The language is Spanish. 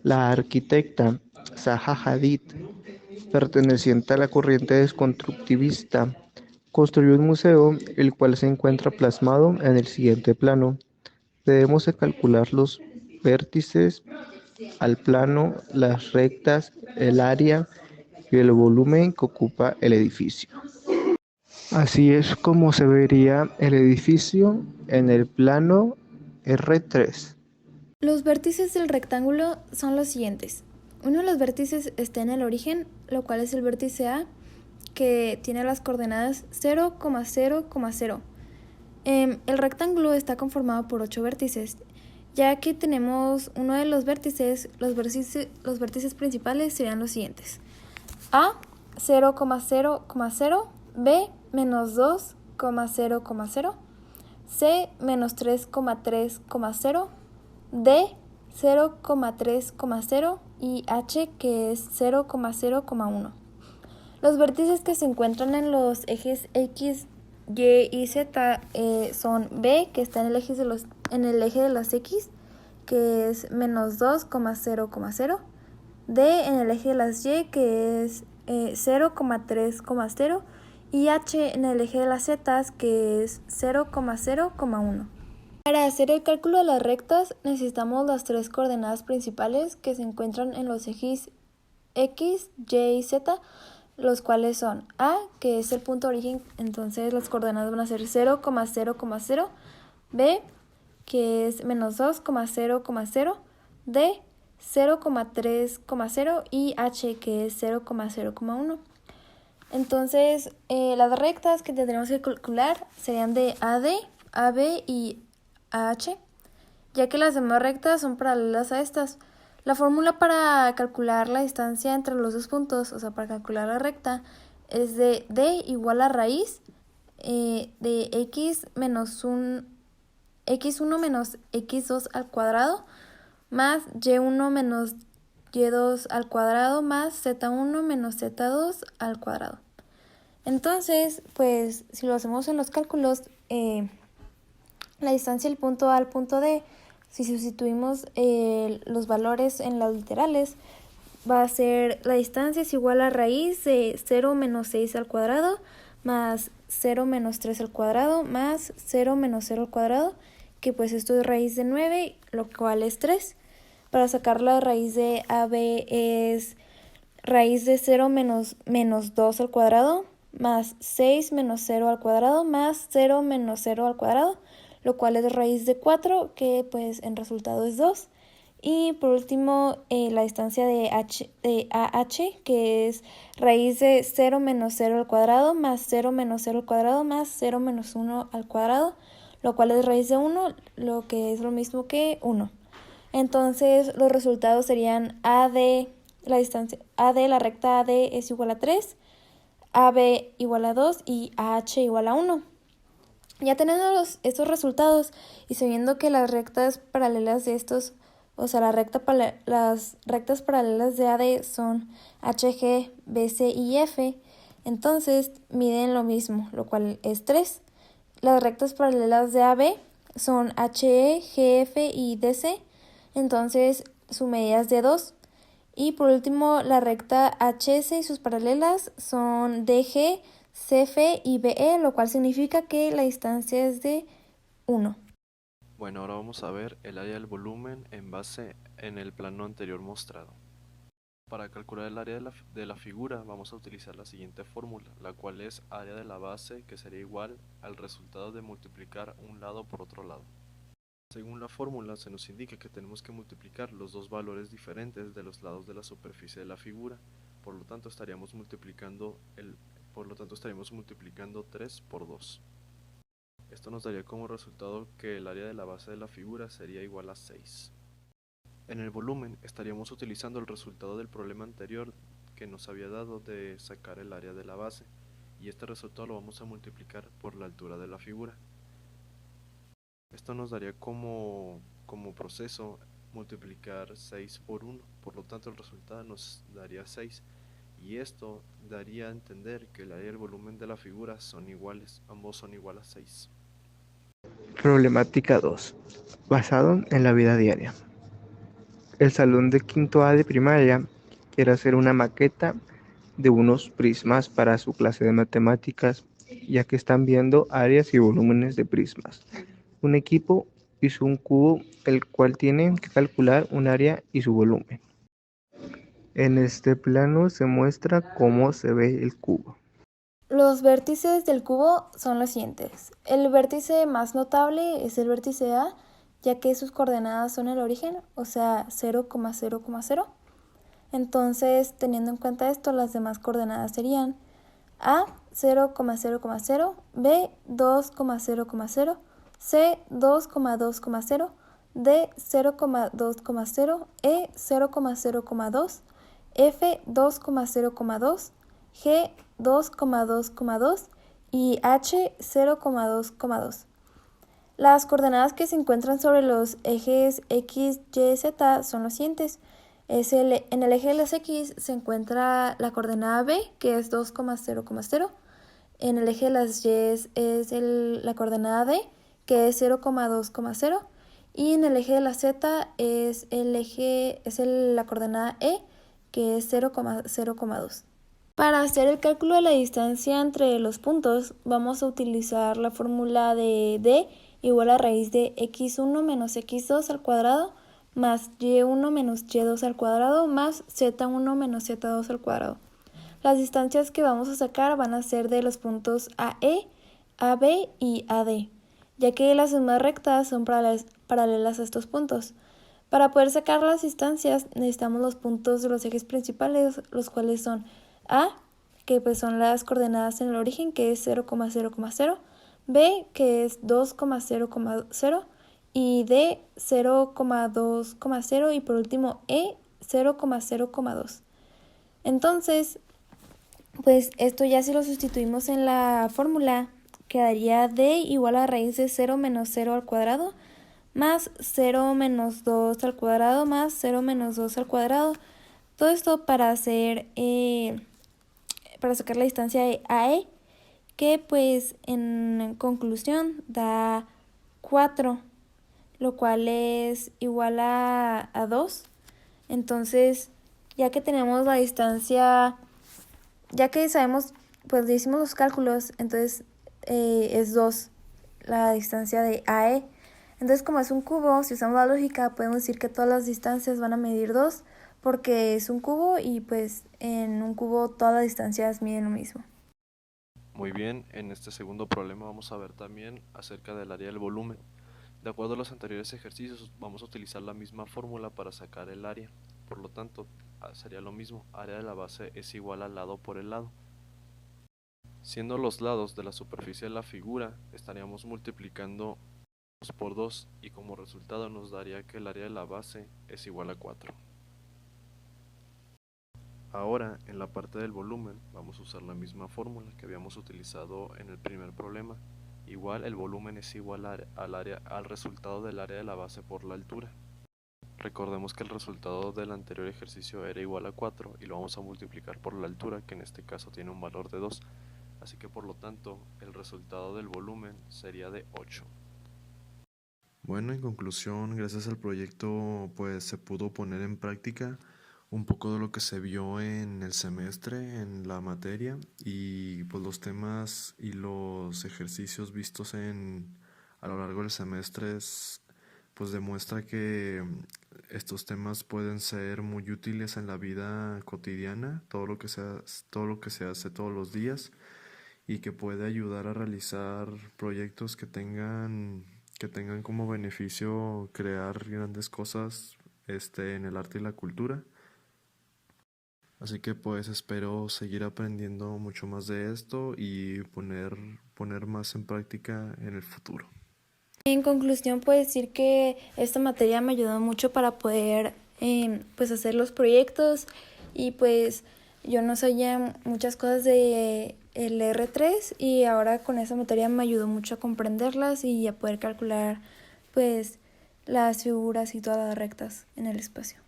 La arquitecta Zaha Hadid, perteneciente a la corriente desconstructivista, construyó un museo el cual se encuentra plasmado en el siguiente plano. Debemos de calcular los vértices al plano, las rectas, el área y el volumen que ocupa el edificio. Así es como se vería el edificio en el plano R3. Los vértices del rectángulo son los siguientes. Uno de los vértices está en el origen, lo cual es el vértice A, que tiene las coordenadas 0,0,0. El rectángulo está conformado por 8 vértices. Ya que tenemos uno de los vértices, los vértices principales serían los siguientes. A, 0,0,0. B, menos 2,0,0. C, menos 3,3,0. D, 0,3,0 y H, que es 0,0,1. Los vértices que se encuentran en los ejes X, Y y Z son B, que está en el eje de las X, que es menos 2,0,0. D en el eje de las Y, que es 0,3,0. Y H en el eje de las Z, que es 0,0,1. Para hacer el cálculo de las rectas necesitamos las tres coordenadas principales que se encuentran en los ejes X, Y y Z, los cuales son A, que es el punto de origen, entonces las coordenadas van a ser 0,0,0. B, que es menos 2,0,0. D, 0,3,0 y H, que es 0,0,1. Entonces, las rectas que tendremos que calcular serían de AD, AB y AH, ya que las demás rectas son paralelas a estas. La fórmula para calcular la distancia entre los dos puntos, o sea, para calcular la recta, es de D igual a raíz de x1 menos x2 al cuadrado más y1 menos y2 al cuadrado más z1 menos z2 al cuadrado. Entonces, pues si lo hacemos en los cálculos, la distancia del punto A al punto D, si sustituimos los valores en las literales, va a ser la distancia es igual a raíz de 0 menos 6 al cuadrado más 0 menos 3 al cuadrado más 0 menos 0 al cuadrado, que pues esto es raíz de 9, lo cual es 3. Para sacar la raíz de AB es raíz de 0 menos 2 al cuadrado más 6 menos 0 al cuadrado más 0 menos 0 al cuadrado, lo cual es raíz de 4, que pues en resultado es 2. Y por último, la distancia de AH, que es raíz de 0 menos 0 al cuadrado más 0 menos 0 al cuadrado más 0 menos 1 al cuadrado, lo cual es raíz de 1, lo que es lo mismo que 1. Entonces los resultados serían AD, la recta AD es igual a 3, AB igual a 2 y AH igual a 1. Ya teniendo estos resultados y sabiendo que las rectas paralelas de estos, o sea, las rectas paralelas de AD son HG, BC y F, entonces miden lo mismo, lo cual es 3. Las rectas paralelas de AB son HE, GF y DC, entonces su medida es de 2. Y por último, la recta HS y sus paralelas son DG, CF y BE, lo cual significa que la distancia es de 1. Bueno, ahora vamos a ver el área del volumen en base en el plano anterior mostrado. Para calcular el área de la figura vamos a utilizar la siguiente fórmula, la cual es área de la base, que sería igual al resultado de multiplicar un lado por otro lado. Según la fórmula se nos indica que tenemos que multiplicar los dos valores diferentes de los lados de la superficie de la figura, por lo tanto estaríamos multiplicando 3 por 2. Esto nos daría como resultado que el área de la base de la figura sería igual a 6. En el volumen estaríamos utilizando el resultado del problema anterior que nos había dado de sacar el área de la base, y este resultado lo vamos a multiplicar por la altura de la figura. Esto nos daría como proceso multiplicar 6 por 1, por lo tanto el resultado nos daría 6, y esto daría a entender que el área y el volumen de la figura son iguales, ambos son igual a 6. Problemática 2. Basado en la vida diaria. El salón de quinto A de primaria quiere hacer una maqueta de unos prismas para su clase de matemáticas, ya que están viendo áreas y volúmenes de prismas. Un equipo hizo un cubo, el cual tiene que calcular un área y su volumen. En este plano se muestra cómo se ve el cubo. Los vértices del cubo son los siguientes. El vértice más notable es el vértice A, ya que sus coordenadas son el origen, o sea 0,0,0. Entonces, teniendo en cuenta esto, las demás coordenadas serían A 0,0,0, B 2,0,0, C 2,2,0, D 0,2,0, E 0,0,2, F 2,0,2, G 2,2,2 y H 0,2,2. Las coordenadas que se encuentran sobre los ejes X, Y, Z son los siguientes. En el eje de las X se encuentra la coordenada B, que es 2,0,0. En el eje de las Y es la coordenada D, que es 0,2,0. Y en el eje de la Z es la coordenada E, que es 0,0,2. Para hacer el cálculo de la distancia entre los puntos, vamos a utilizar la fórmula de D igual a raíz de x1 menos x2 al cuadrado más y1 menos y2 al cuadrado más z1 menos z2 al cuadrado. Las distancias que vamos a sacar van a ser de los puntos AE, AB y AD, ya que las sumas rectas son paralelas a estos puntos. Para poder sacar las distancias necesitamos los puntos de los ejes principales, los cuales son A, que pues son las coordenadas en el origen, que es 0,0,0, B, que es 2,0,0, y D 0,2,0 y por último E 0,0,2. Entonces, pues esto ya si lo sustituimos en la fórmula, quedaría D igual a raíz de 0 menos 0 al cuadrado más 0 menos 2 al cuadrado más 0 menos 2 al cuadrado. Todo esto para sacar la distancia de AE, que pues en conclusión da 4, lo cual es igual a 2. Entonces, ya que tenemos la distancia, ya que sabemos, pues hicimos los cálculos, entonces es 2 la distancia de AE. Entonces, como es un cubo, si usamos la lógica, podemos decir que todas las distancias van a medir 2, porque es un cubo y pues en un cubo todas las distancias miden lo mismo. Muy bien, en este segundo problema vamos a ver también acerca del área del volumen. De acuerdo a los anteriores ejercicios, vamos a utilizar la misma fórmula para sacar el área. Por lo tanto, sería lo mismo, área de la base es igual al lado por el lado. Siendo los lados de la superficie de la figura, estaríamos multiplicando 2 por 2 y como resultado nos daría que el área de la base es igual a 4. Ahora, en la parte del volumen, vamos a usar la misma fórmula que habíamos utilizado en el primer problema. Igual el volumen es igual al resultado del área de la base por la altura. Recordemos que el resultado del anterior ejercicio era igual a 4 y lo vamos a multiplicar por la altura, que en este caso tiene un valor de 2. Así que por lo tanto, el resultado del volumen sería de 8. Bueno, en conclusión, gracias al proyecto pues se pudo poner en práctica un poco de lo que se vio en el semestre, en la materia, y pues los temas y los ejercicios vistos a lo largo del semestre pues demuestra que estos temas pueden ser muy útiles en la vida cotidiana, todo lo que se hace todos los días, y que puede ayudar a realizar proyectos que tengan como beneficio crear grandes cosas en el arte y la cultura. Así que pues espero seguir aprendiendo mucho más de esto y poner más en práctica en el futuro. En conclusión, puedo decir que esta materia me ayudó mucho para poder pues hacer los proyectos y pues yo no sabía muchas cosas de el R3 y ahora con esa materia me ayudó mucho a comprenderlas y a poder calcular pues las figuras y todas las rectas en el espacio.